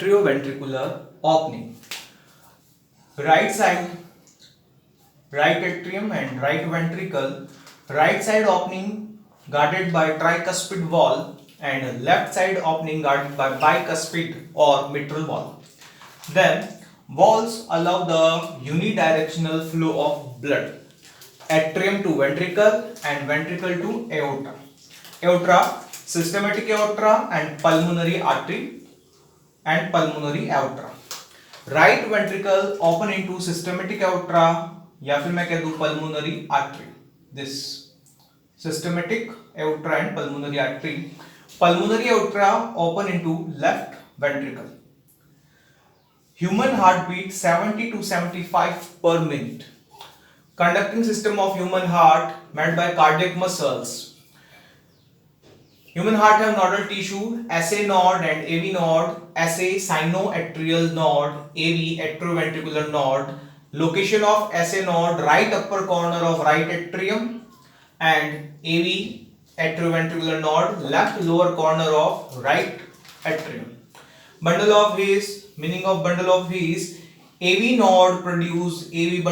Atrio ventricular opening. Right side, right atrium and right ventricle. Right side opening guarded by tricuspid wall and left side opening guarded by bicuspid or mitral wall. Then walls allow the unidirectional flow of blood, atrium to ventricle and ventricle to aorta. Aorta, systematic aorta and pulmonary artery and pulmonary aorta. Right ventricle open into systematic aorta या फिर मैं कह दूं pulmonary artery. This systematic aorta and pulmonary artery. Pulmonary aorta open into left ventricle. Human heartbeat 70 to 75 per minute. Conducting system of human heart made by cardiac muscles. Human heart have nodal tissue, SA node and AV node, SA sinoatrial node, AV atrioventricular node. Location of SA node right upper corner of right atrium and AV atrioventricular node left lower corner of right atrium. Bundle of His, meaning of bundle of His, AV node produce AV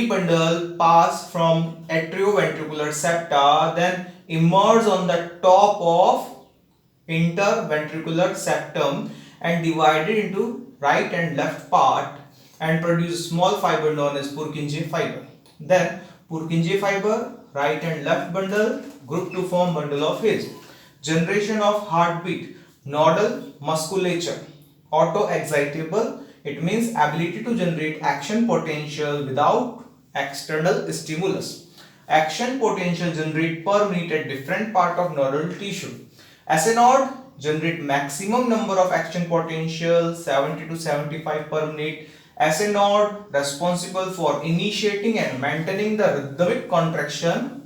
bundle pass from atrioventricular septa, then emerge on the top of interventricular septum and divided into right and left part and produce small fiber known as Purkinje fiber. Then Purkinje fiber, right and left bundle group to form bundle of His. Generation of heartbeat, nodal musculature, auto-excitable, it means ability to generate action potential without external stimulus. Action potential generate per minute at different part of nodal tissue. SA node generate maximum number of action potential 70 to 75 per minute. SA node responsible for initiating and maintaining the rhythmic contraction